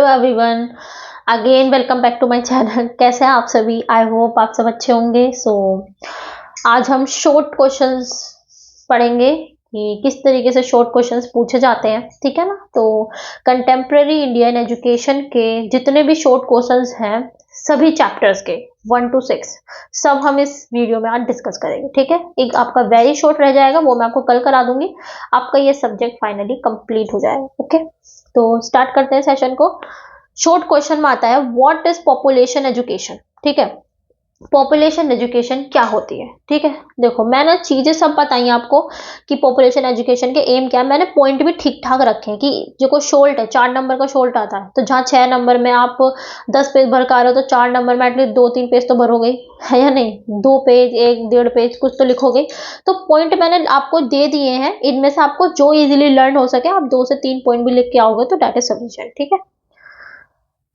Everyone, again welcome back to my channel. कैसे हैं आप सभी? आई होप आप सब अच्छे होंगे। आज हम शॉर्ट क्वेश्चंस पढ़ेंगे कि किस तरीके से शॉर्ट क्वेश्चंस पूछे जाते हैं, ठीक है ना। तो कंटेम्प्रेरी इंडियन एजुकेशन के जितने भी शॉर्ट क्वेश्चंस हैं, सभी चैप्टर्स के 1 to 6 सब हम इस वीडियो में आज डिस्कस करेंगे, ठीक है। एक आपका वेरी शॉर्ट रह जाएगा, वो मैं आपको कल करा दूंगी। आपका ये सब्जेक्ट फाइनली कंप्लीट हो जाएगा, ओके। तो स्टार्ट करते हैं सेशन को। शॉर्ट क्वेश्चन में आता है व्हाट इज पॉपुलेशन एजुकेशन, ठीक है। पॉपुलेशन एजुकेशन क्या होती है, ठीक है। देखो, मैंने चीजें सब बताई आपको कि पॉपुलेशन एजुकेशन के एम क्या है। मैंने पॉइंट भी ठीक ठाक रखे हैं कि जो को शोल्ट है, 4 नंबर का शोल्ट आता है, तो जहाँ 6 नंबर में आप 10 पेज भर कर रहे हो, तो 4 नंबर में एटलीस्ट 2-3 पेज तो भरोगे, है या नहीं। 2 पेज, 1-1.5 पेज कुछ तो लिखोगे। तो पॉइंट मैंने आपको दे दिए हैं, इनमें से आपको जो इजिली लर्न हो सके आप 2 से 3 पॉइंट भी लिख के आओगे तो डेट इज सफिशिएंट, ठीक है।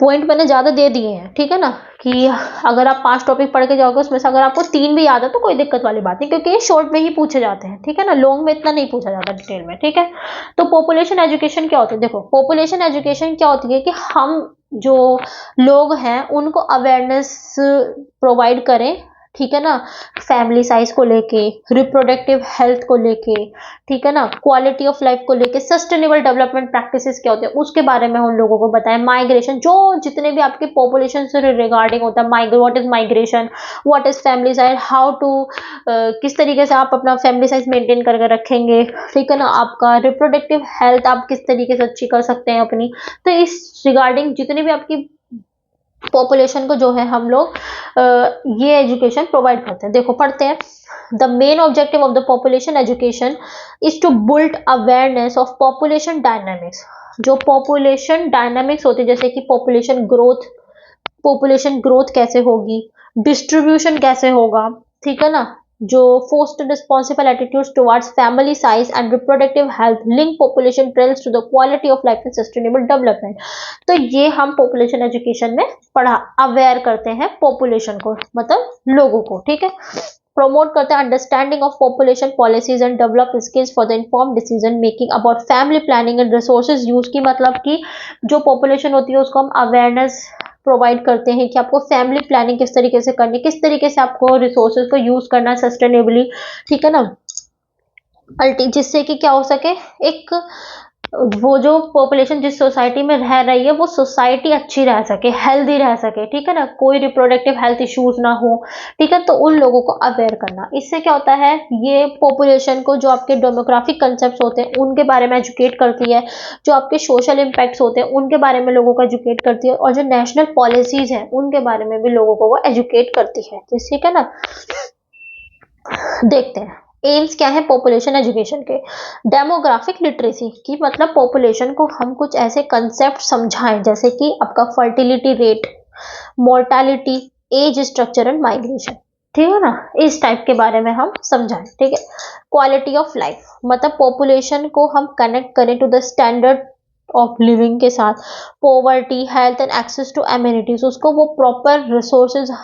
पॉइंट मैंने ज्यादा दे दिए हैं, ठीक है ना, कि अगर आप 5 टॉपिक पढ़ के जाओगे उसमें से अगर आपको 3 भी याद है तो कोई दिक्कत वाली बात नहीं, क्योंकि ये शॉर्ट में ही पूछे जाते हैं, ठीक है ना। लॉन्ग में इतना नहीं पूछा जाता डिटेल में, ठीक है। तो पॉपुलेशन एजुकेशन क्या होती है? देखो, पॉपुलेशन एजुकेशन क्या होती है कि हम जो लोग हैं उनको अवेयरनेस प्रोवाइड करें, ठीक है ना। फैमिली साइज को लेके, रिप्रोडक्टिव हेल्थ को लेके, ठीक है ना, क्वालिटी ऑफ लाइफ को लेके, सस्टेनेबल डेवलपमेंट प्रैक्टिसेस क्या होते हैं उसके बारे में उन लोगों को बताएं। माइग्रेशन, जो जितने भी आपके पॉपुलेशन से रिगार्डिंग होता है, what is migration, what is family size, how to किस तरीके से आप अपना फैमिली साइज मेंटेन करके रखेंगे, ठीक है ना। आपका रिप्रोडक्टिव हेल्थ आप किस तरीके से अच्छी कर सकते हैं अपनी। तो इस रिगार्डिंग जितनी भी आपकी पॉपुलेशन को जो है हम लोग ये एजुकेशन प्रोवाइड करते हैं। देखो, पढ़ते हैं। The main objective of the population education is to build awareness of population dynamics. जो पॉपुलेशन डायनामिक्स होती है, जैसे कि पॉपुलेशन ग्रोथ कैसे होगी, डिस्ट्रीब्यूशन कैसे होगा, ठीक है ना। जो foster responsible attitudes towards family size and reproductive health link population trends to the quality of life and sustainable development. तो ये हम पॉपुलेशन एजुकेशन में अवेयर करते हैं पॉपुलेशन को, मतलब लोगों को, ठीक है। प्रमोट करते हैं understanding of population policies and develop skills for the inform decision making about family planning and resources use की, मतलब कि जो पॉपुलेशन होती है उसको हम अवेयरनेस प्रोवाइड करते हैं कि आपको फैमिली प्लानिंग किस तरीके से करनी, किस तरीके से आपको रिसोर्सेज को यूज करना है सस्टेनेबली, ठीक है ना। जिससे कि क्या हो सके, एक वो जो पॉपुलेशन जिस सोसाइटी में रह रही है वो सोसाइटी अच्छी रह सके, हेल्दी रह सके, ठीक है ना। कोई रिप्रोडक्टिव हेल्थ इश्यूज ना हो, ठीक है। तो उन लोगों को अवेयर करना, इससे क्या होता है, ये पॉपुलेशन को जो आपके डेमोग्राफिक कंसेप्ट होते हैं उनके बारे में एजुकेट करती है, जो आपके सोशल इम्पैक्ट्स होते हैं उनके बारे में लोगों को एजुकेट करती है, और जो नेशनल पॉलिसीज है उनके बारे में भी लोगों को वो एजुकेट करती है, ठीक है ना। देखते हैं एम्स क्या है पॉपुलेशन एजुकेशन के। डेमोग्राफिक लिटरेसी की मतलब पॉपुलेशन को हम कुछ ऐसे कंसेप्ट समझाएं, जैसे कि आपका fertility rate, mortality, age structure and migration, ठीक है ना। इस टाइप के बारे में हम समझाएं, ठीक है। क्वालिटी ऑफ लाइफ, मतलब पॉपुलेशन को हम कनेक्ट करें to the standard of living के साथ। Poverty, health and access to amenities, उसको वो प्रॉपर रिसोर्सेज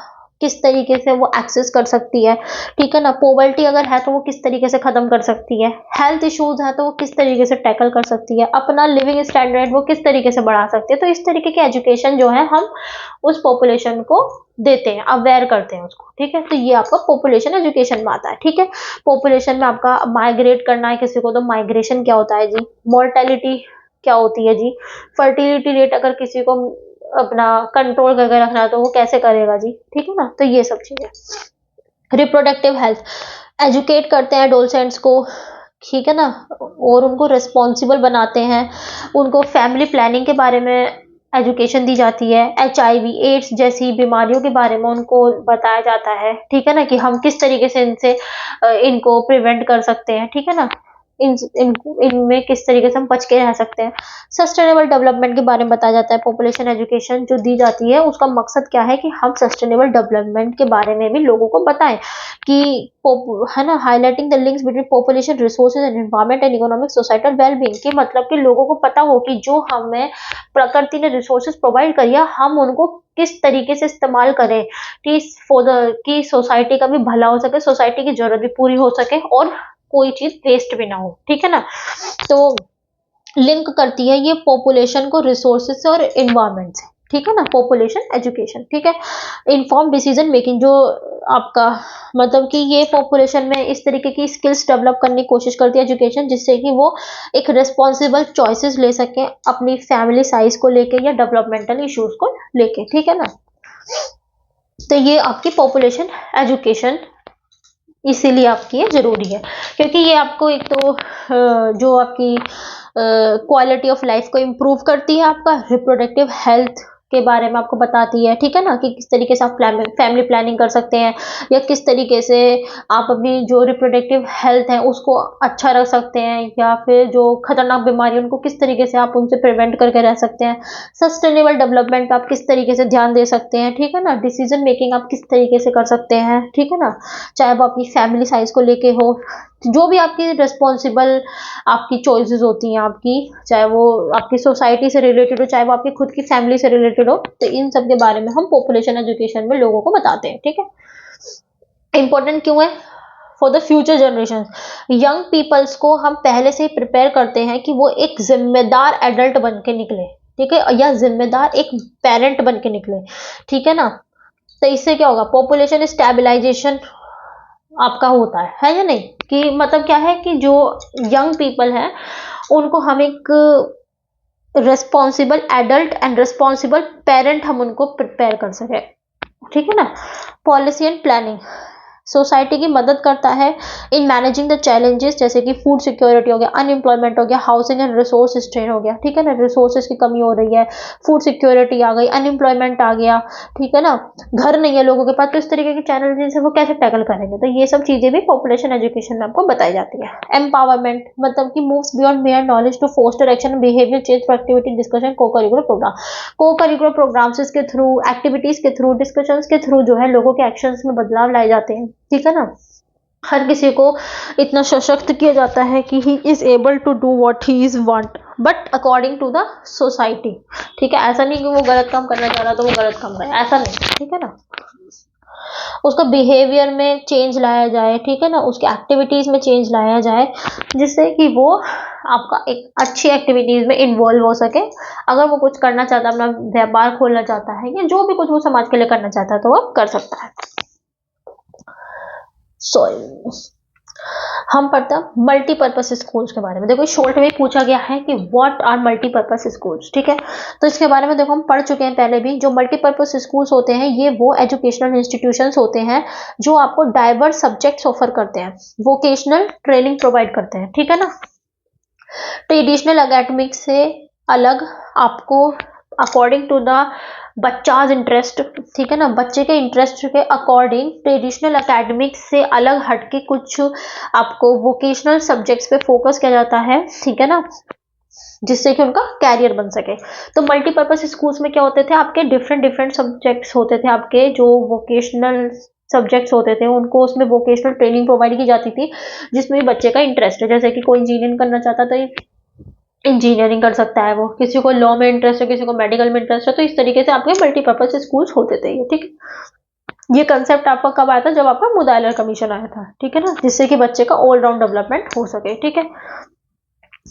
किस तरीके से वो एक्सेस कर सकती है, ठीक है ना। पॉवर्टी अगर है तो वो किस तरीके से खत्म कर सकती है, हेल्थ इश्यूज है तो वो किस तरीके से टैकल कर सकती है, अपना लिविंग स्टैंडर्ड वो किस तरीके से बढ़ा सकती है। तो इस तरीके की एजुकेशन जो है हम उस पॉपुलेशन को देते हैं, अवेयर करते हैं उसको, ठीक है। तो ये आपका पॉपुलेशन एजुकेशन में आता है, ठीक है। पॉपुलेशन में आपका माइग्रेट करना है किसी को, तो माइग्रेशन क्या होता है जी, मोर्टेलिटी क्या होती है जी, फर्टिलिटी रेट अगर किसी को अपना कंट्रोल करके रखना है तो वो कैसे करेगा जी, ठीक है ना। तो ये सब चीजें। रिप्रोडक्टिव हेल्थ, एजुकेट करते हैं एडोलसेंट्स को, ठीक है ना, और उनको रिस्पॉन्सिबल बनाते हैं, उनको फैमिली प्लानिंग के बारे में एजुकेशन दी जाती है। HIV, एड्स जैसी बीमारियों के बारे में उनको बताया जाता है, ठीक है ना, कि हम किस तरीके से इनको प्रिवेंट कर सकते हैं, ठीक है ना। इनमें किस तरीके से हम बच के रह सकते हैं। सस्टेनेबल डेवलपमेंट के बारे में बताया जाता है। पॉपुलेशन एजुकेशन जो दी जाती है उसका मकसद क्या है कि हम सस्टेनेबल डेवलपमेंट के बारे में भी लोगों को बताएं, कि है ना, highlighting the links between population, resources and environment and economic societal wellbeing, की मतलब कि लोगों को पता हो कि जो हमें प्रकृति ने रिसोर्सेज प्रोवाइड करी है हम उनको किस तरीके से इस्तेमाल करें कि सोसाइटी का भी भला हो सके, सोसाइटी की जरूरत भी पूरी हो सके और कोई चीज वेस्ट भी ना हो, ठीक है ना। तो लिंक करती है ये पॉपुलेशन को रिसोर्सेज से और इन्वायरमेंट से, ठीक है ना, पॉपुलेशन एजुकेशन, ठीक है। इन्फॉर्म डिसीजन मेकिंग, जो आपका मतलब कि ये पॉपुलेशन में इस तरीके की स्किल्स डेवलप करने की कोशिश करती है एजुकेशन, जिससे कि वो एक रिस्पॉन्सिबल चॉइसेस ले सकें अपनी फैमिली साइज को लेके या डेवलपमेंटल इश्यूज को लेके, ठीक है ना। तो ये आपकी पॉपुलेशन एजुकेशन इसीलिए आपकी ये जरूरी है, क्योंकि ये आपको एक तो जो आपकी क्वालिटी ऑफ लाइफ को इम्प्रूव करती है, आपका रिप्रोडक्टिव हेल्थ के बारे में आपको बताती है, ठीक है ना, कि किस तरीके से आप फैमिली प्लानिंग कर सकते हैं, या किस तरीके से आप अपनी जो रिप्रोडक्टिव हेल्थ है उसको अच्छा रख सकते हैं, या फिर जो खतरनाक बीमारी है उनको किस तरीके से आप उनसे प्रिवेंट करके रह सकते हैं, सस्टेनेबल डेवलपमेंट आप किस तरीके से ध्यान दे सकते हैं, ठीक है ना, डिसीजन मेकिंग आप किस तरीके से कर सकते हैं, ठीक है ना, चाहे वो अपनी फैमिली साइज को लेके हो, जो भी आपकी रिस्पॉन्सिबल आपकी चॉइसेस होती हैं आपकी, चाहे वो आपकी सोसाइटी से रिलेटेड हो, चाहे वो आपकी खुद की फैमिली से रिलेटेड हो, तो इन सब के बारे में हम पॉपुलेशन एजुकेशन में लोगों को बताते हैं, ठीक है। इंपॉर्टेंट क्यों है? For the future generation, young peoples को हम पहले से ही प्रिपेयर करते हैं कि वो एक जिम्मेदार एडल्ट बन के निकले, ठीक है, या जिम्मेदार एक पेरेंट बन के निकले, ठीक है ना। तो इससे क्या होगा? पॉपुलेशन स्टेबलाइजेशन आपका होता है या नहीं, कि मतलब क्या है कि जो यंग पीपल है उनको हम एक responsible adult and responsible parent हम उनको प्रिपेयर कर सके, ठीक है ना। पॉलिसी एंड प्लानिंग सोसाइटी की मदद करता है इन मैनेजिंग द चैलेंजेस, जैसे कि फूड सिक्योरिटी हो गया, अनएम्प्लॉयमेंट हो गया, हाउसिंग एंड रिसोर्स स्ट्रेन हो गया, ठीक है ना, रिसोर्सेज की कमी हो रही है, फूड सिक्योरिटी आ गई, अनएम्प्लॉयमेंट आ गया, ठीक है ना, घर नहीं है लोगों के पास, तो इस तरीके के चैलेंजेस है वो कैसे टैकल करेंगे, तो ये सब चीजें भी पॉपुलेशन एजुकेशन में आपको बताई जाती है। एम्पावरमेंट मतलब कि moves beyond mere knowledge to foster action behaviour change for activity discussion co curricular programme, co curricular programmes के थ्रू, एक्टिविटीज के थ्रू, डिस्कशंस के थ्रू जो है लोगों के एक्शंस में बदलाव लाए जाते हैं, ठीक है ना। हर किसी को इतना सशक्त किया जाता है कि he is able to do what he is want but according to the society, ठीक है। ऐसा नहीं कि वो गलत काम करना चाह रहा तो वो गलत काम करे, ऐसा नहीं, ठीक है ना। उसका बिहेवियर में चेंज लाया जाए, ठीक है ना, उसकी एक्टिविटीज में चेंज लाया जाए, जिससे कि वो आपका एक अच्छी एक्टिविटीज में इन्वॉल्व हो सके। अगर वो कुछ करना चाहता है, अपना व्यापार खोलना चाहता है, या जो भी कुछ वो समाज के लिए करना चाहता है, तो वो कर सकता है। सॉरी, हम पढ़ते हैं मल्टीपर्पज स्कूल्स के बारे में। देखो शॉर्ट में पूछा गया है कि व्हाट आर मल्टीपर्पज स्कूल्स, ठीक है, तो इसके बारे में देखो हम पढ़ चुके हैं पहले भी। जो मल्टीपर्पज स्कूल्स होते हैं ये वो एजुकेशनल इंस्टीट्यूशंस होते हैं जो आपको डाइवर्स सब्जेक्ट्स ऑफर करते हैं, वोकेशनल ट्रेनिंग प्रोवाइड करते हैं, ठीक है ना। ट्रेडिशनल एकेडमिक से अलग आपको अकॉर्डिंग टू द बच्चाज इंटरेस्ट, ठीक है ना, बच्चे के इंटरेस्ट के अकॉर्डिंग ट्रेडिशनल एकेडमिक से अलग हटके कुछ आपको वोकेशनल सब्जेक्ट्स पे फोकस किया जाता है, ठीक है ना, जिससे कि उनका कैरियर बन सके। तो मल्टीपर्पज स्कूल्स में क्या होते थे, आपके डिफरेंट डिफरेंट सब्जेक्ट्स होते थे, आपके जो वोकेशनल सब्जेक्ट्स होते थे उनको उसमें वोकेशनल ट्रेनिंग प्रोवाइड की जाती थी, जिसमें बच्चे का इंटरेस्ट है। जैसे कि कोई इंजीनियरिंग करना चाहता तो इंजीनियरिंग कर सकता है, वो किसी को लॉ में इंटरेस्ट है, किसी को मेडिकल में इंटरेस्ट है, तो इस तरीके से आपके मल्टीपर्पज स्कूल्स होते थे ये, ठीक है। ये कंसेप्ट आपका कब आया था? जब आपका मुदायलर कमीशन आया था, ठीक है ना, जिससे कि बच्चे का ऑल राउंड डेवलपमेंट हो सके, ठीक है।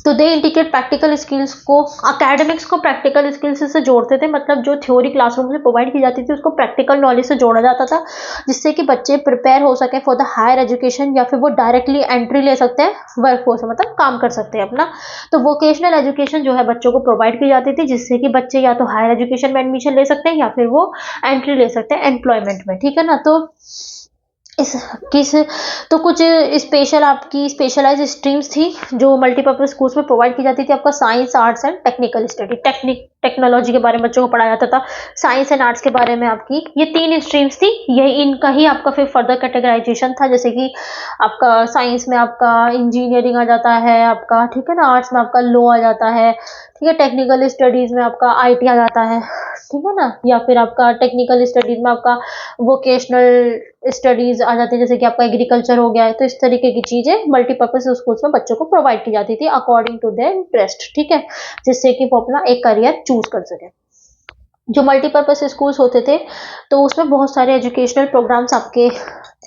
तो दे इंटीग्रेट प्रैक्टिकल स्किल्स को, अकेडमिक्स को प्रैक्टिकल स्किल्स से जोड़ते थे, मतलब जो थ्योरी क्लासरूम से प्रोवाइड की जाती थी उसको प्रैक्टिकल नॉलेज से जोड़ा जाता था, जिससे कि बच्चे प्रिपेयर हो सके फॉर द हायर एजुकेशन, या फिर वो डायरेक्टली एंट्री ले सकते हैं वर्कफोर्स में, मतलब काम कर सकते हैं अपना। तो वोकेशनल एजुकेशन जो है बच्चों को प्रोवाइड की जाती थी, जिससे कि बच्चे या तो हायर एजुकेशन में एडमिशन ले सकते हैं या फिर वो एंट्री ले सकते हैं एम्प्लॉयमेंट में, ठीक है ना। तो इस किस तो कुछ स्पेशल आपकी स्पेशलाइज स्ट्रीम्स थी जो मल्टीपर्पज स्कूल्स में प्रोवाइड की जाती थी। आपका science, arts and technical study, technology के बारे में बच्चों को पढ़ाया जाता था, साइंस एंड आर्ट्स के बारे में आपकी ये 3 स्ट्रीम्स थी। यही इनका ही आपका फिर फर्दर कैटेगराइजेशन था, जैसे कि आपका साइंस में आपका इंजीनियरिंग आ जाता है आपका, ठीक है ना, आर्ट्स में आपका लॉ आ जाता है, ठीक है, टेक्निकल स्टडीज में आपका आईटी आ जाता है, ठीक है ना, या फिर आपका टेक्निकल स्टडीज में आपका वोकेशनल स्टडीज आ जाती है, जैसे कि आपका एग्रीकल्चर हो गया है। तो इस तरीके की चीजें मल्टीपर्पज स्कूल्स में बच्चों को प्रोवाइड की जाती थी अकॉर्डिंग टू देयर इंटरेस्ट, ठीक है, जिससे कि वो अपना एक करियर चूज कर सके। जो मल्टीपर्पज स्कूल्स होते थे तो उसमें बहुत सारे एजुकेशनल प्रोग्राम्स आपके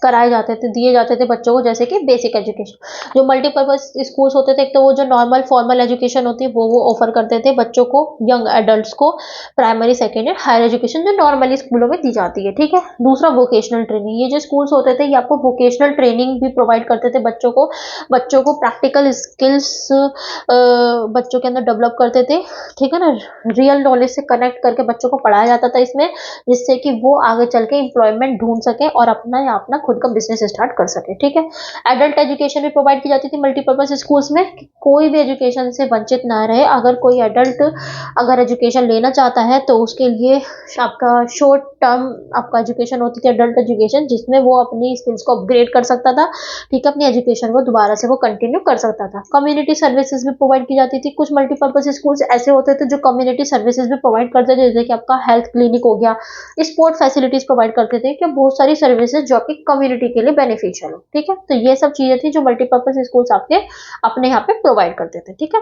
कराए जाते थे, दिए जाते थे बच्चों को, जैसे कि बेसिक एजुकेशन। जो मल्टीपर्पज स्कूल्स होते थे, एक तो वो जो नॉर्मल फॉर्मल एजुकेशन होती है वो ऑफर करते थे बच्चों को, यंग एडल्ट्स को, primary second and higher education जो नॉर्मली स्कूलों में दी जाती है, ठीक है। दूसरा वोकेशनल ट्रेनिंग, ये जो स्कूल्स होते थे ये आपको वोकेशनल ट्रेनिंग भी प्रोवाइड करते थे बच्चों को प्रैक्टिकल स्किल्स बच्चों के अंदर डेवलप करते थे, ठीक है ना। रियल नॉलेज से कनेक्ट करके बच्चों को पढ़ाया जाता था इसमें, जिससे कि वो आगे चल के एम्प्लॉयमेंट ढूंढ सके और अपना या अपना खुद का बिजनेस स्टार्ट कर सके, ठीक है। एडल्ट एजुकेशन भी प्रोवाइड की जाती थी मल्टीपर्पज स्कूल्स में, कोई भी एजुकेशन से वंचित ना रहे। अगर कोई एडल्ट अगर एजुकेशन लेना चाहता है तो उसके लिए आपका शॉर्ट टर्म आपका एजुकेशन होती थी, एडल्ट एजुकेशन, जिसमें वो अपनी स्किल्स को अपग्रेड कर सकता था, ठीक है, अपनी एजुकेशन को दोबारा से वो कंटिन्यू कर सकता था। कम्युनिटी सर्विसेज भी प्रोवाइड की जाती थी। कुछ मल्टीपर्पज स्कूल्स ऐसे होते थे जो कम्युनिटी सर्विसेज भी प्रोवाइड करते थे, जैसे कि आपका हेल्थ क्लिनिक हो गया, स्पोर्ट फैसिलिटीज प्रोवाइड करते थे, कि बहुत सारी सर्विसेज जो आपकी कम्युनिटी के लिए बेनिफिशियल हो, ठीक है। तो ये सब चीजें थी जो मल्टीपर्पज स्कूल्स आपके अपने यहाँ पे प्रोवाइड करते थे, ठीक है।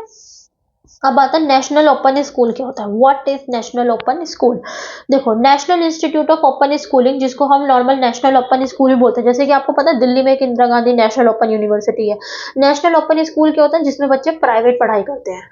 अब आता है नेशनल ओपन स्कूल क्या होता है। What is national open school. देखो, national institute of open schooling, जिसको हम नॉर्मल नेशनल ओपन स्कूल भी बोलते हैं, जैसे कि आपको पता है दिल्ली में एक Indira Gandhi national open university है। नेशनल ओपन स्कूल क्या होता है, जिसमें बच्चे प्राइवेट पढ़ाई करते हैं,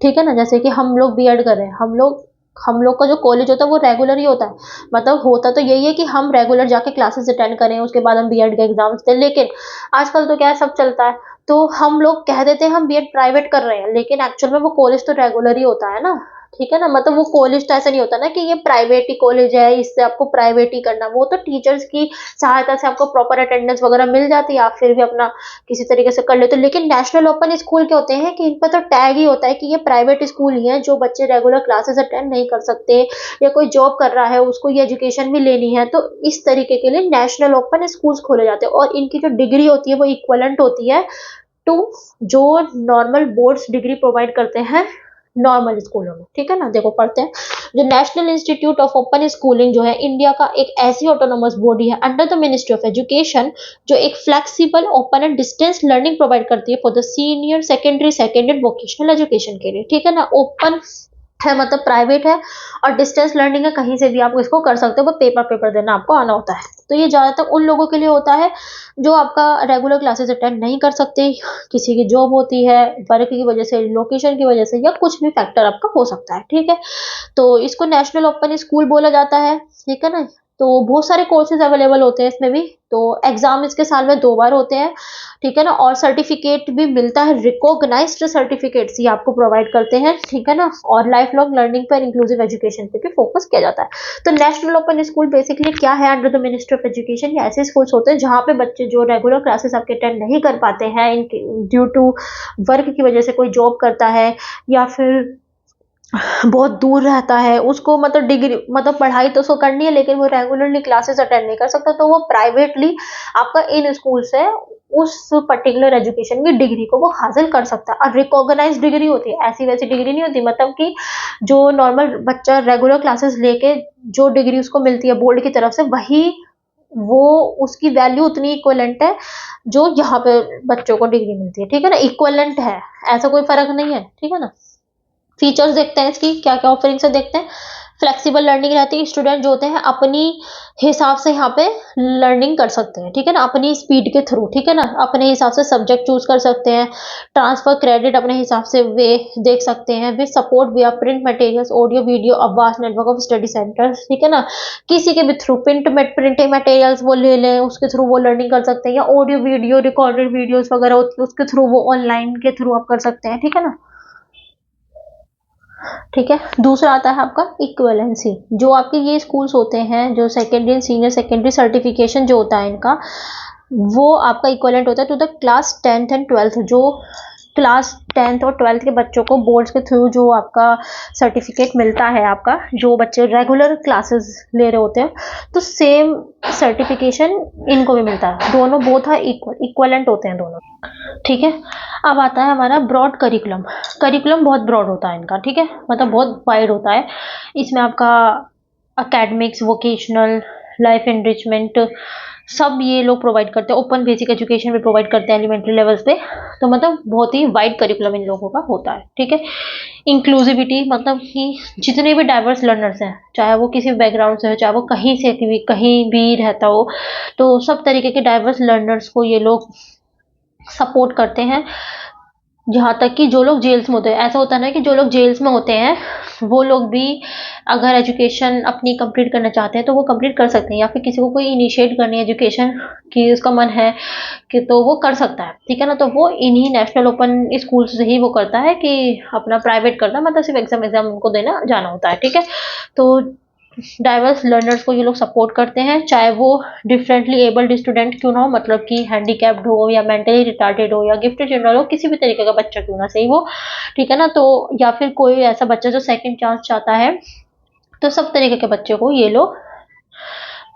ठीक है ना। जैसे कि हम लोग बीएड कर रहे हैं, हम लोग का जो कॉलेज होता है वो रेगुलर ही होता है, मतलब होता तो यही है कि हम रेगुलर जाके क्लासेस अटेंड करें, उसके बाद हम बीएड के एग्जाम्स दें। लेकिन आजकल तो क्या है, सब चलता है, तो हम लोग कह देते हैं हम बीएड प्राइवेट कर रहे हैं, लेकिन एक्चुअल में वो कॉलेज तो रेगुलर ही होता है ना, ठीक है ना। मतलब वो कॉलेज तो ऐसा नहीं होता ना कि ये प्राइवेट ही कॉलेज है, इससे आपको प्राइवेट ही करना, वो तो टीचर्स की सहायता से आपको प्रॉपर अटेंडेंस वगैरह मिल जाती है, आप फिर भी अपना किसी तरीके से कर लेते हो। लेकिन नेशनल ओपन स्कूल के होते हैं कि इन पर तो टैग ही होता है कि ये प्राइवेट स्कूल ही है, जो बच्चे रेगुलर क्लासेस अटेंड नहीं कर सकते या कोई जॉब कर रहा है उसको ये एजुकेशन भी लेनी है, तो इस तरीके के लिए नेशनल ओपन स्कूल्स खोले जाते हैं। और इनकी जो डिग्री होती है वो इक्वलेंट होती है टू जो नॉर्मल बोर्ड्स डिग्री प्रोवाइड करते हैं नॉर्मल स्कूलों में, ठीक है ना। देखो पढ़ते हैं, जो national institute of open schooling जो है इंडिया का एक ऐसी ऑटोनोमस बॉडी है under the ministry of education, जो एक flexible open and distance learning provide करती है for the senior secondary second and vocational education के लिए, ठीक है ना। ओपन है मतलब प्राइवेट है, और डिस्टेंस लर्निंग है, कहीं से भी आप इसको कर सकते हो, बस पेपर देना आपको आना होता है। तो ये ज़्यादातर उन लोगों के लिए होता है जो आपका रेगुलर क्लासेस अटेंड नहीं कर सकते, किसी की जॉब होती है, वर्क की वजह से, लोकेशन की वजह से, या कुछ भी फैक्टर आपका हो सकता है, ठीक है। तो इसको नेशनल ओपन स्कूल बोला जाता है, ठीक है ना। तो बहुत सारे कोर्सेज अवेलेबल होते हैं इसमें भी, तो एग्जाम इसके साल में 2 बार होते हैं, ठीक है ना। और सर्टिफिकेट भी मिलता है, रिकॉग्नाइज्ड सर्टिफिकेट्स ये आपको प्रोवाइड करते हैं, ठीक है ना। और लाइफ लॉन्ग लर्निंग पर इंक्लूसिव एजुकेशन पे भी फोकस किया जाता है। तो नेशनल ओपन स्कूल बेसिकली क्या है, under the ministry of education, ये ऐसे स्कूल्स होते हैं जहाँ पे बच्चे जो रेगुलर क्लासेस आपके अटेंड नहीं कर पाते हैं ड्यू टू वर्क की वजह से, कोई जॉब करता है या फिर बहुत दूर रहता है, उसको मतलब डिग्री मतलब पढ़ाई तो उसको करनी है लेकिन वो रेगुलरली क्लासेस अटेंड नहीं कर सकता, तो वो प्राइवेटली आपका इन स्कूल से उस पर्टिकुलर एजुकेशन की डिग्री को वो हासिल कर सकता है। और रिकॉग्नाइज डिग्री होती है, ऐसी वैसी डिग्री नहीं होती, मतलब कि जो नॉर्मल बच्चा रेगुलर क्लासेस लेके जो डिग्री उसको मिलती है बोर्ड की तरफ से, वही वो उसकी वैल्यू उतनी इक्वलेंट है जो यहाँ पे बच्चों को डिग्री मिलती है, ठीक है ना। इक्वलेंट है, ऐसा कोई फर्क नहीं है, ठीक है ना। फीचर्स देखते हैं इसकी क्या क्या ऑफरिंग्स है, देखते हैं। फ्लेक्सिबल लर्निंग रहती है, स्टूडेंट जो होते हैं अपनी हिसाब से यहाँ पे लर्निंग कर सकते हैं, ठीक है ना, अपनी स्पीड के थ्रू, ठीक है ना। अपने हिसाब से सब्जेक्ट चूज कर सकते हैं, ट्रांसफर क्रेडिट अपने हिसाब से वे देख सकते हैं, with support we are print materials audio video a vast network of study centres, ठीक है ना। किसी के भी थ्रू प्रिंटिंग मटेरियल्स वो ले लें, उसके थ्रू वो लर्निंग कर सकते हैं, या ऑडियो वीडियो रिकॉर्डेड वीडियोस वगैरह होती है उसके थ्रू वो ऑनलाइन के थ्रू आप कर सकते हैं, ठीक है ना, ठीक है। दूसरा आता है आपका इक्विवेलेंसी, जो आपके ये स्कूल्स होते हैं जो सेकेंडरी सीनियर सेकेंडरी सर्टिफिकेशन जो होता है इनका, वो आपका इक्विवेलेंट होता है to the class 10th and 12th, जो क्लास 10th और 12th के बच्चों को बोर्ड्स के थ्रू जो आपका सर्टिफिकेट मिलता है, आपका जो बच्चे रेगुलर क्लासेस ले रहे होते हैं, तो सेम सर्टिफिकेशन इनको भी मिलता है, दोनों बोथ है इक्वलेंट होते हैं दोनों, ठीक है। अब आता है हमारा ब्रॉड करिकुलम। करिकुलम बहुत ब्रॉड होता है इनका, ठीक है, मतलब बहुत वाइड होता है। इसमें आपका एकेडमिक्स, वोकेशनल, लाइफ एनरिचमेंट, सब ये लोग प्रोवाइड करते हैं। ओपन बेसिक एजुकेशन भी प्रोवाइड करते हैं एलिमेंट्री लेवल्स पे। तो मतलब बहुत ही वाइड करिकुलम इन लोगों का होता है, ठीक है। इंक्लूसिविटी मतलब कि जितने भी डाइवर्स लर्नर्स हैं, चाहे वो किसी बैकग्राउंड से हो, चाहे वो कहीं भी रहता हो, तो सब तरीके के डाइवर्स लर्नर्स को ये लोग सपोर्ट करते हैं। जहाँ तक कि जो लोग जेल्स में होते हैं, ऐसा होता है ना कि जो लोग जेल्स में होते हैं वो लोग भी अगर एजुकेशन अपनी कंप्लीट करना चाहते हैं तो वो कंप्लीट कर सकते हैं, या फिर किसी को कोई इनिशिएट करनी है एजुकेशन की उसका मन है कि तो वो कर सकता है, ठीक है ना। तो वो इन्हीं नेशनल ओपन स्कूल से ही वो करता है कि अपना प्राइवेट करता है, मतलब सिर्फ एग्जाम उनको देना जाना होता है, ठीक है। तो डाइवर्स लर्नर्स को ये लोग सपोर्ट करते हैं, चाहे वो डिफरेंटली एबल्ड स्टूडेंट क्यों ना हो, मतलब कि हैंडीकैप्ड हो या मेंटली रिटार्डेड हो या गिफ्टेड चिल्ड्रन हो, किसी भी तरीके का बच्चा क्यों ना सही हो, ठीक है ना। तो या फिर कोई ऐसा बच्चा जो सेकंड चांस चाहता है, तो सब तरीके के बच्चे को ये लोग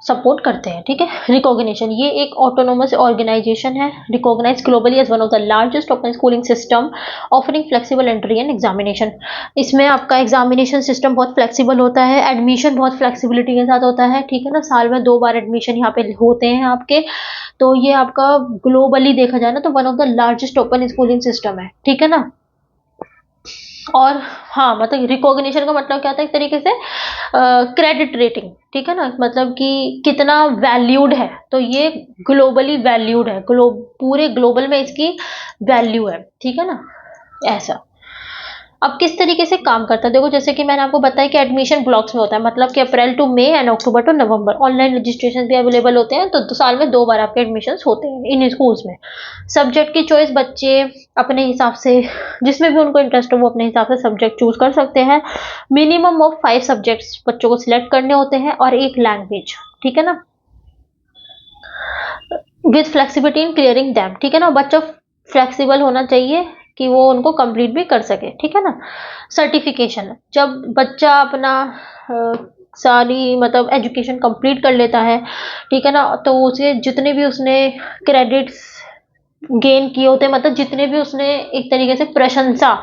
सपोर्ट करते हैं, ठीक है। रिकॉग्निशन, ये एक ऑटोनोमस ऑर्गेनाइजेशन है, recognise globally as one of the largest open schooling system offering flexible entry and examination. इसमें आपका एग्जामिनेशन सिस्टम बहुत फ्लेक्सिबल होता है, एडमिशन बहुत फ्लेक्सिबिलिटी के साथ होता है, ठीक है ना। साल में 2 बार एडमिशन यहाँ पे होते हैं आपके। तो ये आपका ग्लोबली देखा जाए ना तो one of the largest open schooling system है, ठीक है ना। और हाँ, मतलब रिकॉग्निशन का मतलब क्या था, एक तरीके से क्रेडिट रेटिंग, ठीक है ना, मतलब कि कितना वैल्यूड है। तो ये ग्लोबली वैल्यूड है, पूरे ग्लोबल में इसकी वैल्यू है, ठीक है ना, ऐसा। अब किस तरीके से काम करता है देखो, जैसे कि मैंने आपको बताया कि एडमिशन ब्लॉक्स में होता है, मतलब कि अप्रैल टू मई एंड अक्टूबर टू नवंबर। ऑनलाइन रजिस्ट्रेशन भी अवेलेबल होते हैं, तो साल में 2 बार आपके एडमिशन होते हैं इन स्कूल्स में। सब्जेक्ट की चॉइस बच्चे अपने हिसाब से, जिसमें भी उनको इंटरेस्ट हो वो अपने हिसाब से सब्जेक्ट चूज कर सकते हैं। मिनिमम ऑफ 5 सब्जेक्ट्स बच्चों को सिलेक्ट करने होते हैं और 1 लैंग्वेज, ठीक है ना, with flexibility in clearing them, ठीक है ना। बच्चा फ्लेक्सिबल होना चाहिए कि वो उनको कंप्लीट भी कर सके, ठीक है ना। सर्टिफिकेशन, जब बच्चा अपना सारी मतलब एजुकेशन कंप्लीट कर लेता है, ठीक है ना, तो उसे जितने भी उसने क्रेडिट्स गेन किए होते हैं, मतलब जितने भी उसने एक तरीके से प्रशंसा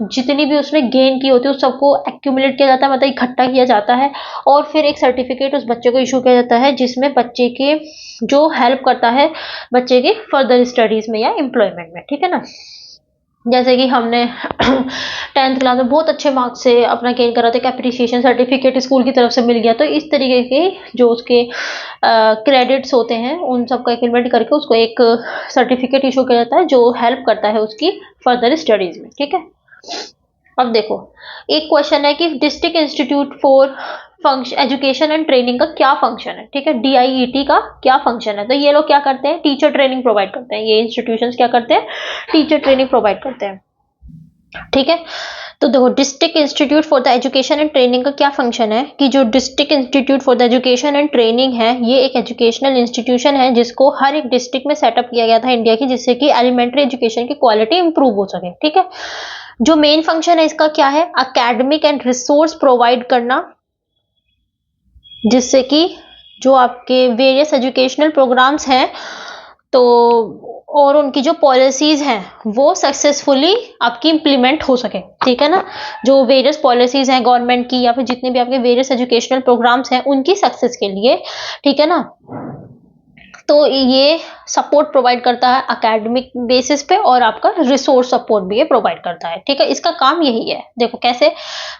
जितनी भी उसने गेन की होती है उस सबको एक्यूमुलेट किया जाता है, मतलब इकट्ठा किया जाता है, और फिर एक सर्टिफिकेट उस बच्चे को इशू किया जाता है जिसमें बच्चे के जो हेल्प करता है बच्चे के फर्दर स्टडीज में या एम्प्लॉयमेंट में, ठीक है ना। जैसे कि हमने 10th क्लास में बहुत अच्छे मार्क्स से अपना गेन करा था, एक अप्रिसिएशन सर्टिफिकेट स्कूल की तरफ से मिल गया, तो इस तरीके के जो उसके क्रेडिट्स होते हैं उन सबका एक्यूमुलेट करके उसको एक सर्टिफिकेट इशू किया जाता है जो हेल्प करता है उसकी फर्दर स्टडीज में, ठीक है। अब देखो, एक क्वेश्चन है कि district institute for function education and training का क्या फंक्शन है, ठीक है, DIET का क्या फंक्शन है। तो ये लोग क्या करते हैं, टीचर ट्रेनिंग प्रोवाइड करते हैं। ये इंस्टीट्यूशंस क्या करते हैं, टीचर ट्रेनिंग प्रोवाइड करते हैं, ठीक है। तो देखो, district institute for the education and training का क्या फंक्शन है कि जो district institute for the education and training है, ये एक एजुकेशनल इंस्टीट्यूशन है जिसको हर एक डिस्ट्रिक्ट में सेटअप किया गया था इंडिया की, जिससे कि एलिमेंट्री एजुकेशन की क्वालिटी इंप्रूव हो सके, ठीक है। जो मेन फंक्शन है इसका क्या है, अकेडमिक एंड रिसोर्स प्रोवाइड करना, जिससे कि जो आपके वेरियस एजुकेशनल प्रोग्राम्स हैं तो और उनकी जो पॉलिसीज हैं वो सक्सेसफुली आपकी इंप्लीमेंट हो सके, ठीक है ना। जो वेरियस पॉलिसीज हैं गवर्नमेंट की या फिर जितने भी आपके वेरियस एजुकेशनल प्रोग्राम्स हैं उनकी सक्सेस के लिए, ठीक है ना। तो ये सपोर्ट प्रोवाइड करता है एकेडमिक बेसिस पे और आपका रिसोर्स सपोर्ट भी ये प्रोवाइड करता है, ठीक है। इसका काम यही है। देखो कैसे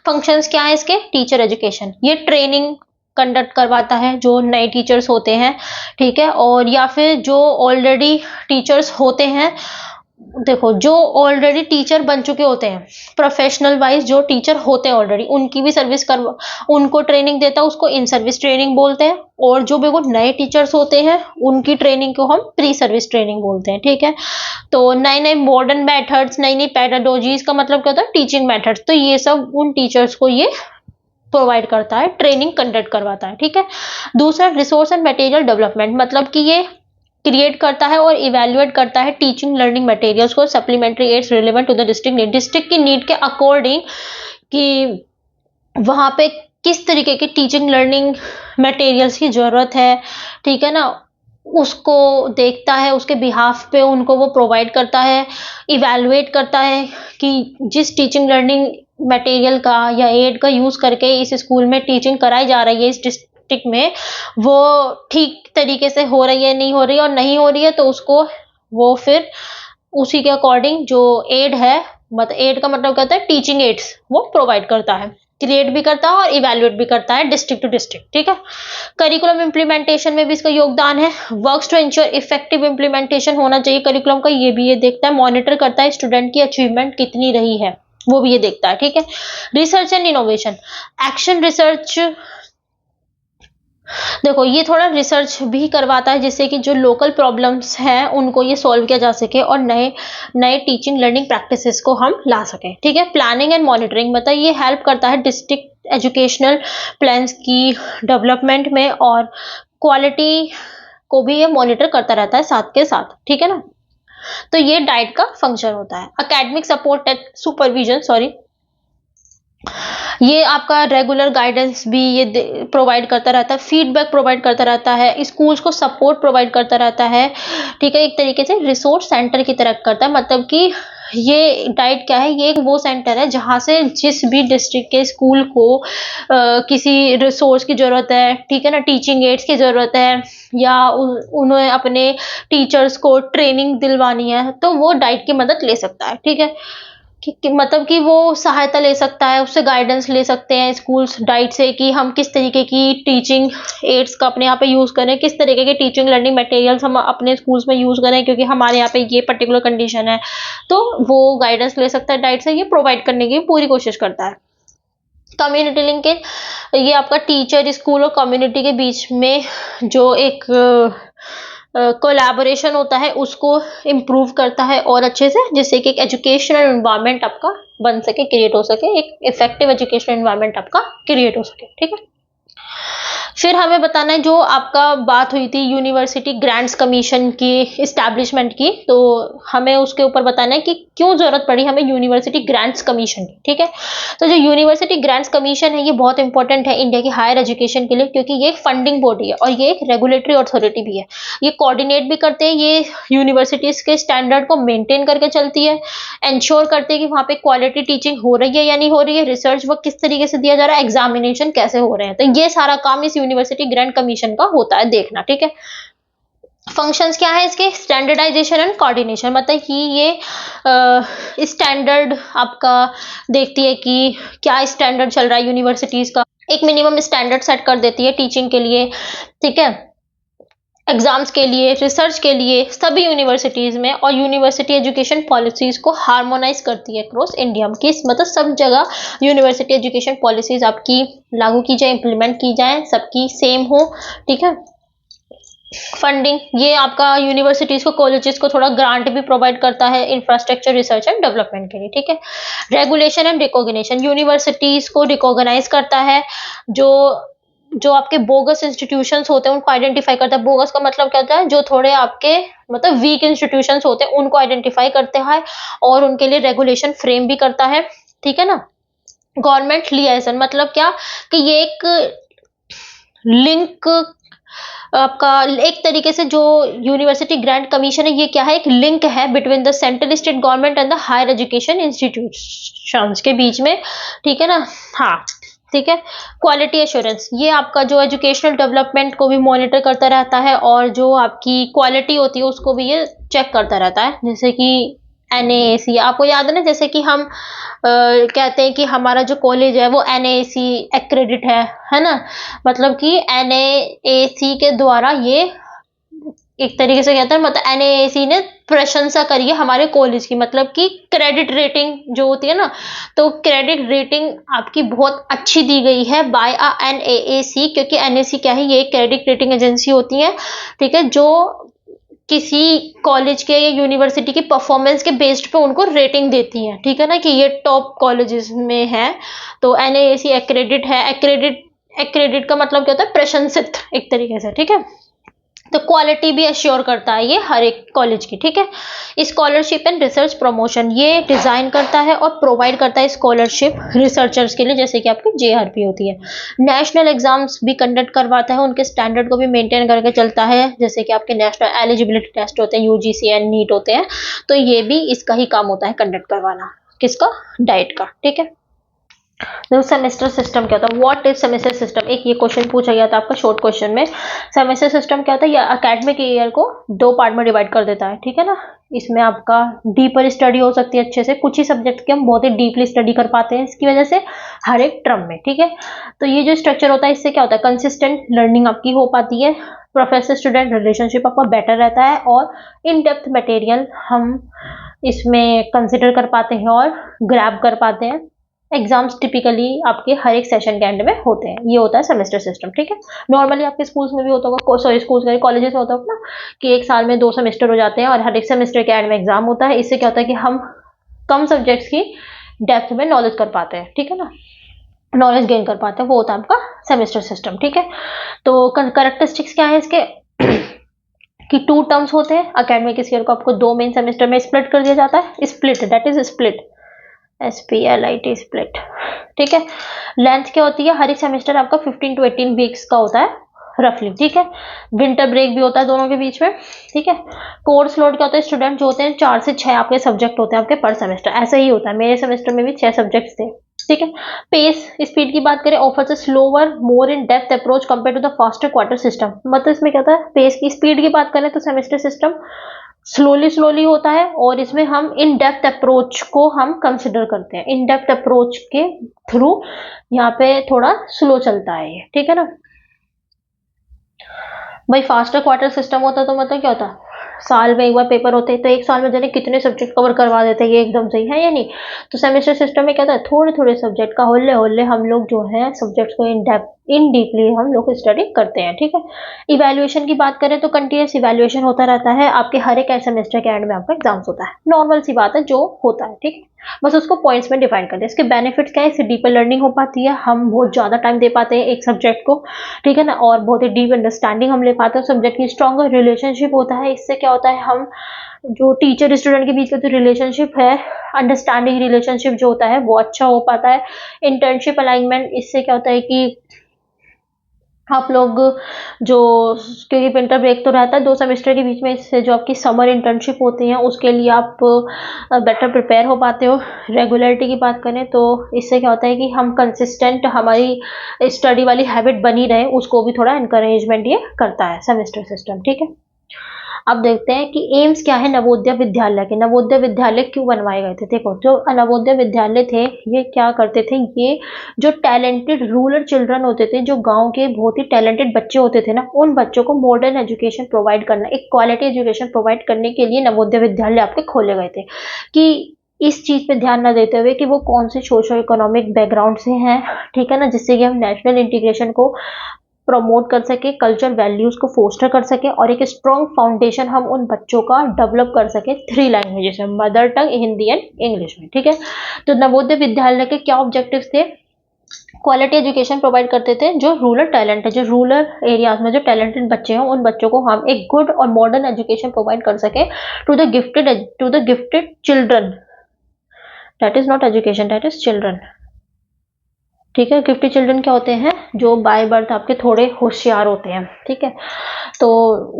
फंक्शंस क्या है इसके, टीचर एजुकेशन, ये ट्रेनिंग कंडक्ट करवाता है जो नए टीचर्स होते हैं, ठीक है, और या फिर जो ऑलरेडी टीचर्स होते हैं। देखो, जो ऑलरेडी टीचर बन चुके होते हैं, प्रोफेशनल वाइज जो टीचर होते हैं ऑलरेडी, उनकी भी सर्विस करवा, उनको ट्रेनिंग देता है, उसको इन सर्विस ट्रेनिंग बोलते हैं। और जो भी वो नए टीचर्स होते हैं उनकी ट्रेनिंग को हम प्री सर्विस ट्रेनिंग बोलते हैं, ठीक है। तो नए नए मॉडर्न मेथड्स, नई नई पैडागोजीज का मतलब क्या होता है, टीचिंग मेथड्स, तो ये सब उन टीचर्स को ये प्रोवाइड करता है, ट्रेनिंग कंडक्ट करवाता है, ठीक है। दूसरा, रिसोर्स एंड मटेरियल डेवलपमेंट, मतलब कि ये क्रिएट करता है और इवेल्युएट करता है टीचिंग लर्निंग मटेरियल्स को, supplementary aids relevant to the district need, district की नीड के अकॉर्डिंग कि वहां पे किस तरीके की टीचिंग लर्निंग मटेरियल्स की जरूरत है, ठीक है ना, उसको देखता है, उसके बिहाफ पे उनको वो प्रोवाइड करता है, इवेल्युएट करता है कि जिस टीचिंग लर्निंग मटेरियल का या एड का यूज करके इस स्कूल में टीचिंग कराई जा रही है, इस डिस्ट्रिक्ट में वो ठीक तरीके से हो रही है, नहीं हो रही है, और नहीं हो रही है तो उसको वो फिर उसी के अकॉर्डिंग जो एड है, मतलब एड का मतलब कहता है टीचिंग एड्स, वो प्रोवाइड करता है, क्रिएट भी करता है और इवेल्युएट भी करता है डिस्ट्रिक्ट टू डिस्ट्रिक्ट, ठीक है। करिकुलम इंप्लीमेंटेशन में भी इसका योगदान है। Works to ensure effective implementation होना चाहिए करिकुलम का, ये भी ये देखता है, मॉनिटर करता है स्टूडेंट की अचीवमेंट कितनी रही है, वो भी ये देखता है, ठीक है। Research and innovation, action research, देखो ये थोड़ा रिसर्च भी करवाता है जिससे कि जो लोकल प्रॉब्लम्स हैं उनको ये सॉल्व किया जा सके और नए नए टीचिंग लर्निंग प्रैक्टिसेस को हम ला सकें, ठीक है। प्लानिंग एंड मॉनिटरिंग, मतलब ये हेल्प करता है डिस्ट्रिक्ट एजुकेशनल प्लान्स की डेवलपमेंट में और क्वालिटी को भी ये मॉनिटर करता रहता है साथ के साथ, ठीक है ना। तो ये डाइट का फंक्शन होता है। Academic support and supervision, sorry, ये आपका रेगुलर गाइडेंस भी ये प्रोवाइड करता रहता है, फीडबैक प्रोवाइड करता रहता है, स्कूल्स को सपोर्ट प्रोवाइड करता रहता है, ठीक है। एक तरीके से रिसोर्स सेंटर की तरह करता है, मतलब कि ये डाइट क्या है, ये एक वो सेंटर है जहां से जिस भी डिस्ट्रिक्ट के स्कूल को किसी रिसोर्स की जरूरत है, ठीक है ना, टीचिंग एड्स की जरूरत है, या उन्हें अपने टीचर्स को ट्रेनिंग दिलवानी है, तो वो डाइट की मदद ले सकता है, ठीक है। मतलब कि वो सहायता ले सकता है, उससे गाइडेंस ले सकते हैं स्कूल्स डाइट से कि हम किस तरीके की टीचिंग एड्स का अपने यहाँ पे यूज करें, किस तरीके के टीचिंग लर्निंग मटेरियल्स हम अपने स्कूल्स में यूज करें, क्योंकि हमारे यहाँ पे ये पर्टिकुलर कंडीशन है, तो वो गाइडेंस ले सकता है डाइट से, ये प्रोवाइड करने की पूरी कोशिश करता है। कम्युनिटी लिंकेज, ये आपका टीचर, स्कूल और कम्युनिटी के बीच में जो एक कोलैबोरेशन होता है उसको इम्प्रूव करता है और अच्छे से, जिससे कि एक एजुकेशनल एनवायरनमेंट आपका बन सके, क्रिएट हो सके, एक इफेक्टिव एजुकेशनल एनवायरनमेंट आपका क्रिएट हो सके, ठीक है। फिर हमें बताना है, जो आपका बात हुई थी यूनिवर्सिटी ग्रांट्स कमीशन की इस्टेब्लिशमेंट की, तो हमें उसके ऊपर बताना है कि क्यों जरूरत पड़ी हमें यूनिवर्सिटी ग्रांट्स कमीशन की, ठीक है। तो जो यूनिवर्सिटी ग्रांट्स कमीशन है ये बहुत इंपॉर्टेंट है इंडिया की हायर एजुकेशन के लिए, क्योंकि ये एक फंडिंग बॉडी है और ये एक रेगुलेटरी अथॉरिटी भी है। ये कोऑर्डिनेट भी करते हैं, ये यूनिवर्सिटीज के स्टैंडर्ड को मेंटेन करके चलती है, इंश्योर करते हैं कि वहां पे क्वालिटी टीचिंग हो रही है या नहीं हो रही है, रिसर्च वर्क किस तरीके से दिया जा रहा है, एग्जामिनेशन कैसे हो रहे हैं, तो ये सारा काम इस यूनिवर्सिटी ग्रांट कमीशन का होता है देखना, ठीक है। फंक्शंस क्या है इसके, स्टैंडर्डाइजेशन एंड कोऑर्डिनेशन, मतलब कि ये स्टैंडर्ड आपका देखती है कि क्या स्टैंडर्ड चल रहा है यूनिवर्सिटीज का, एक मिनिमम स्टैंडर्ड सेट कर देती है टीचिंग के लिए, ठीक है, एग्जाम्स के लिए, रिसर्च के लिए, सभी यूनिवर्सिटीज में, और यूनिवर्सिटी एजुकेशन पॉलिसीज को हार्मोनाइज करती है अक्रॉस इंडिया की, मतलब सब जगह यूनिवर्सिटी एजुकेशन पॉलिसीज आपकी लागू की जाए, इंप्लीमेंट की जाए, सबकी सेम हो, ठीक है। फंडिंग, ये आपका यूनिवर्सिटीज को, कॉलेजेस को थोड़ा ग्रांट भी प्रोवाइड करता है इंफ्रास्ट्रक्चर रिसर्च एंड डेवलपमेंट के लिए, ठीक है। रेगुलेशन एंड रिकॉग्निशन, यूनिवर्सिटीज को रिकॉग्नाइज करता है, जो जो आपके बोगस इंस्टीट्यूशंस होते हैं उनको आइडेंटिफाई करता है। बोगस का मतलब क्या होता है, जो थोड़े आपके मतलब वीक इंस्टीट्यूशंस होते हैं उनको आइडेंटिफाई करते हैं और उनके लिए रेगुलेशन फ्रेम भी करता है, ठीक है ना। गवर्नमेंट लियाजन, मतलब क्या कि ये एक लिंक आपका, एक तरीके से जो यूनिवर्सिटी ग्रांट कमीशन है ये क्या है, एक लिंक है between the central state government and the higher education institutions के बीच में, ठीक है ना। हाँ, ठीक है। क्वालिटी एश्योरेंस, ये आपका जो एजुकेशनल डेवलपमेंट को भी मॉनिटर करता रहता है और जो आपकी क्वालिटी होती है उसको भी ये चेक करता रहता है, जैसे कि NAAC, आपको याद है ना, जैसे कि हम कहते हैं कि हमारा जो कॉलेज है वो NAAC एक्रेडिट है ना, मतलब कि NAAC के द्वारा ये एक तरीके से कहते हैं, मतलब NAAC ने प्रशंसा करी है हमारे कॉलेज की, मतलब कि क्रेडिट रेटिंग जो होती है ना, तो क्रेडिट रेटिंग आपकी बहुत अच्छी दी गई है बाय NAAC, क्योंकि NAAC क्या है, ये क्रेडिट रेटिंग एजेंसी होती है, ठीक है, जो किसी कॉलेज के या यूनिवर्सिटी की परफॉर्मेंस के बेस्ड पे उनको रेटिंग देती है, ठीक है ना, कि ये टॉप कॉलेजेस में है, तो NAAC एक्रेडिट है। एक्रेडिट का मतलब क्या होता है, प्रशंसित एक तरीके से, ठीक है। तो क्वालिटी भी अश्योर करता है ये हर एक कॉलेज की, ठीक है। स्कॉलरशिप एंड रिसर्च प्रमोशन, ये डिजाइन करता है और प्रोवाइड करता है स्कॉलरशिप रिसर्चर्स के लिए, जैसे कि आपकी JRP होती है। नेशनल एग्जाम्स भी कंडक्ट करवाता है, उनके स्टैंडर्ड को भी मेंटेन करके चलता है, जैसे कि आपके नेशनल एलिजिबिलिटी टेस्ट होते हैं, UGC एंड नीट होते हैं, तो ये भी इसका ही काम होता है कंडक्ट करवाना, किसका, डाइट का, ठीक है। देखो सेमेस्टर सिस्टम क्या होता है, व्हाट इज सेमेस्टर सिस्टम, एक ये क्वेश्चन पूछा गया था आपका शॉर्ट क्वेश्चन में। सेमेस्टर सिस्टम क्या होता है, ये एकेडमिक ईयर को 2 पार्ट में डिवाइड कर देता है, ठीक है ना। इसमें आपका डीपर स्टडी हो सकती है अच्छे से, कुछ ही सब्जेक्ट की हम बहुत ही डीपली स्टडी कर पाते हैं इसकी वजह से हर एक टर्म में, ठीक है। तो ये जो स्ट्रक्चर होता है इससे क्या होता है, कंसिस्टेंट लर्निंग आपकी हो पाती है, प्रोफेसर स्टूडेंट रिलेशनशिप आपका बेटर रहता है, और इन डेप्थ मटेरियल हम इसमें कंसिडर कर पाते हैं और ग्रैब कर पाते हैं। एग्जाम्स टिपिकली आपके हर एक सेशन के एंड में होते हैं, ये होता है सेमेस्टर सिस्टम, ठीक है। नॉर्मली आपके स्कूल्स में भी होता होगा, सॉरी स्कूल्स में, कॉलेजेस में होता होगा ना, कि एक साल में 2 सेमेस्टर हो जाते हैं और हर एक सेमेस्टर के एंड में एग्जाम होता है। इससे क्या होता है कि हम कम सब्जेक्ट्स की डेप्थ में नॉलेज कर पाते हैं, ठीक है ना, नॉलेज गेन कर पाते हैं, वो होता है आपका सेमेस्टर सिस्टम, ठीक है। तो करेक्टरिस्टिक्स क्या है इसके कि 2 टर्म्स होते हैं, अकेडमिक ईयर को आपको 2 मेन सेमेस्टर में स्प्लिट कर दिया जाता है, split that is split, SPLIT split, ठीक है। लेंथ क्या होती है, हर एक सेमेस्टर आपका 15 to 18 वीक्स का होता है रफली, ठीक है। विंटर ब्रेक भी होता है दोनों के बीच में, ठीक है। कोर्स लोड क्या होता है, स्टूडेंट जो होते हैं 4 से 6 आपके सब्जेक्ट होते हैं आपके पर सेमेस्टर, ऐसा ही होता है, मेरे सेमेस्टर में भी 6 सब्जेक्ट थे, ठीक है। पेस स्पीड की बात करें, offers a slower more in depth approach compare to the faster quarter system, मतलब इसमें क्या होता है, पेस की स्पीड की बात करें तो सेमेस्टर सिस्टम स्लोली स्लोली होता है, और इसमें हम इन डेप्थ अप्रोच को हम कंसिडर करते हैं, इन डेप्थ अप्रोच के थ्रू यहाँ पे थोड़ा स्लो चलता है ये, ठीक है ना। भाई फास्टर क्वार्टर सिस्टम होता तो मतलब क्या होता, साल में एक बार पेपर होते हैं, तो एक साल में जाने कितने सब्जेक्ट कवर करवा देते हैं, ये एकदम सही है या नहीं। तो सेमेस्टर सिस्टम में क्या था, थोड़े थोड़े सब्जेक्ट का होले होले हम लोग जो है सब्जेक्ट्स को इन डीपली हम लोग स्टडी करते हैं, ठीक है। इवैल्यूएशन की बात करें तो कंटिन्यूस इवैल्यूएशन होता रहता है आपके हर एक सेमेस्टर के एंड में, आपका एग्जाम्स होता है, नॉर्मल सी बात है जो होता है, ठीक है। बस उसको पॉइंट्स में डिफाइन करते हैं। इसके बेनिफिट्स क्या है, इससे डीपर लर्निंग हो पाती है, हम बहुत ज़्यादा टाइम दे पाते हैं एक सब्जेक्ट को, ठीक है ना, और बहुत ही डीप अंडरस्टैंडिंग हम ले पाते हैं सब्जेक्ट की, स्ट्रॉन्गर रिलेशनशिप होता है, इससे क्या होता है हम जो टीचर स्टूडेंट के बीच का जो रिलेशनशिप है, अंडरस्टैंडिंग रिलेशनशिप जो होता है वो अच्छा हो पाता है। इंटर्नशिप अलाइनमेंट, इससे क्या होता है कि आप लोग जो, क्योंकि विंटर ब्रेक तो रहता है 2 सेमेस्टर के बीच में, इससे जो आपकी समर इंटर्नशिप होती है उसके लिए आप बेटर प्रिपेयर हो पाते हो। रेगुलरिटी की बात करें तो इससे क्या होता है कि हम कंसिस्टेंट, हमारी स्टडी वाली हैबिट बनी रहे, उसको भी थोड़ा इनकरेजमेंट ये करता है सेमेस्टर सिस्टम, ठीक है। अब देखते हैं कि एम्स क्या है नवोदय विद्यालय के, नवोदय विद्यालय क्यों बनवाए गए थे। देखो जो नवोदय विद्यालय थे ये क्या करते थे, ये जो टैलेंटेड रूरल चिल्ड्रन होते थे, जो गांव के बहुत ही टैलेंटेड बच्चे होते थे ना, उन बच्चों को मॉडर्न एजुकेशन प्रोवाइड करना, एक क्वालिटी एजुकेशन प्रोवाइड करने के लिए नवोदय विद्यालय आपके खोले गए थे। कि इस चीज पे ध्यान न देते हुए कि वो कौन से सोशो इकोनॉमिक बैकग्राउंड से हैं, ठीक है ना, जिससे कि हम नेशनल इंटीग्रेशन को प्रमोट कर सके, कल्चर वैल्यूज को फोस्टर कर सके, और एक स्ट्रॉन्ग फाउंडेशन हम उन बच्चों का डेवलप कर सके 3 लैंग्वेजेस में, mother tongue, Hindi and English में, ठीक है। तो नवोदय विद्यालय के क्या ऑब्जेक्टिव्स थे, क्वालिटी एजुकेशन प्रोवाइड करते थे, जो रूरल टैलेंट है, जो रूरल एरियाज में जो टैलेंटेड बच्चे हैं उन बच्चों को हम एक गुड और मॉडर्न एजुकेशन प्रोवाइड कर सके to the gifted children, that is not education, that is children, ठीक है। गिफ्टेड चिल्ड्रन क्या होते हैं, जो बाय बर्थ आपके थोड़े होशियार होते हैं, ठीक है। तो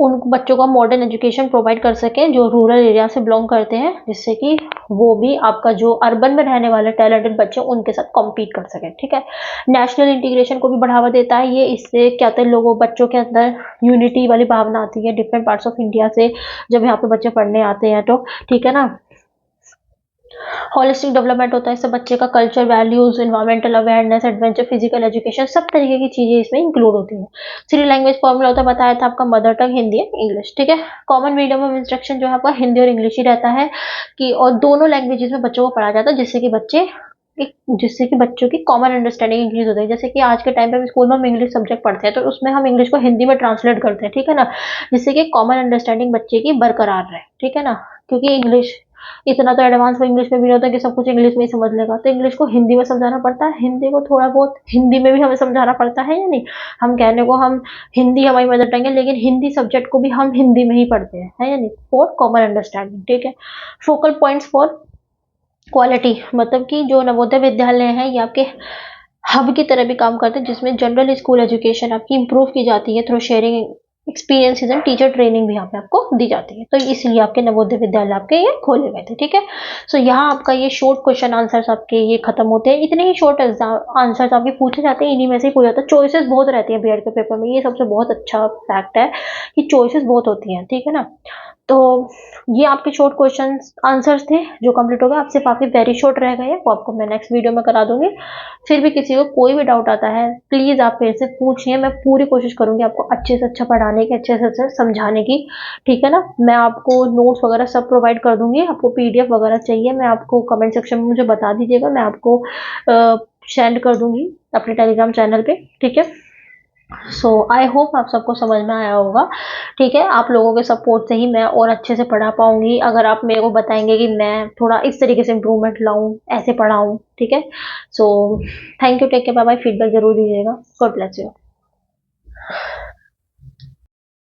उन बच्चों को मॉडर्न एजुकेशन प्रोवाइड कर सकें जो रूरल एरिया से बिलोंग करते हैं, जिससे कि वो भी आपका जो अर्बन में रहने वाले टैलेंटेड बच्चे उनके साथ कॉम्पीट कर सकें, ठीक है। नेशनल इंटीग्रेशन को भी बढ़ावा देता है ये, इससे क्या होता है लोगों बच्चों के अंदर यूनिटी वाली भावना आती है डिफरेंट पार्ट्स ऑफ इंडिया से जब यहाँ पे बच्चे पढ़ने आते हैं तो, ठीक है ना। होलिस्टिक डेवलपमेंट होता है, इससे बच्चे का culture, values, environmental awareness, adventure, physical education, सब तरीके की चीजें इसमें इंक्लूड होती हैं। 3 लैंग्वेज फॉर्मूला होता है, बताया था आपका, mother tongue, Hindi and English, ठीक है। कॉमन मीडियम ऑफ इंस्ट्रक्शन जो है आपका हिंदी और इंग्लिश ही रहता है, कि और दोनों लैंग्वेजेस में बच्चों को पढ़ा जाता है, जिससे कि बच्चों की कॉमन अंडरस्टैंडिंग इंक्रीज होती है। जैसे कि आज के टाइम पे स्कूल में हम इंग्लिश सब्जेक्ट पढ़ते हैं तो उसमें हम इंग्लिश को हिंदी में ट्रांसलेट करते हैं, ठीक है ना, जिससे कि कॉमन अंडरस्टैंडिंग बच्चे की बरकरार रहे, ठीक है ना। क्योंकि इंग्लिश इतना तो एडवांस वो इंग्लिश में भी नहीं होता कि सब कुछ इंग्लिश में ही समझ लेगा, तो इंग्लिश को हिंदी में समझाना पड़ता है, हिंदी को थोड़ा बहुत हिंदी में भी हमें समझाना पड़ता है या नहीं। हम कहने को हम हिंदी हमारी मदर टंग है, लेकिन हिंदी सब्जेक्ट को भी हम हिंदी में ही पढ़ते हैं, है या नहीं, फॉर कॉमन अंडरस्टैंडिंग, ठीक है। फोकल पॉइंट्स फॉर क्वालिटी, मतलब कि जो नवोदय विद्यालय है ये आपके हब की तरह भी काम करते हैं, जिसमें जनरल स्कूल एजुकेशन आपकी इंप्रूव की जाती है through sharing experiences and teacher training भी यहाँ पे आपको दी जाती है, तो इसलिए आपके नवोदय विद्यालय आपके ये खोले गए थे। ठीक है, सो यहाँ आपका ये शॉर्ट क्वेश्चन आंसर्स आपके ये खत्म होते हैं। इतने ही शॉर्ट आंसर्स आपके पूछे जाते हैं, इन्हीं में से ही पूछा जाता है। चॉइसेस बहुत रहती है बीएड के पेपर में, ये सबसे बहुत अच्छा फैक्ट है कि चॉइसेस बहुत होती हैं। ठीक है ना, तो ये आपके शॉर्ट क्वेश्चन आंसर्स थे जो कंप्लीट हो गए। आपसे काफ़ी वेरी शॉर्ट रह गए हैं, वो आपको मैं नेक्स्ट वीडियो में करा दूंगी। फिर भी किसी को कोई भी डाउट आता है प्लीज़ आप मेरे से पूछिए, मैं पूरी कोशिश करूंगी आपको अच्छे से अच्छा पढ़ाने की, अच्छे से अच्छा समझाने की। ठीक है ना, मैं आपको नोट्स वगैरह सब प्रोवाइड कर दूंगी। आपको पीडीएफ वगैरह चाहिए मैं आपको कमेंट सेक्शन में मुझे बता दीजिएगा, मैं आपको सेंड कर दूंगी अपने टेलीग्राम चैनल पे। ठीक है, सो आई होप आप सबको समझ में आया होगा। ठीक है, आप लोगों के सपोर्ट से ही मैं और अच्छे से पढ़ा पाऊंगी, अगर आप मेरे को बताएंगे कि मैं थोड़ा इस तरीके से इम्प्रूवमेंट लाऊं, ऐसे पढ़ाऊं। ठीक है, so thank you, take care, bye bye, feedback जरूर दीजिएगा। God bless you.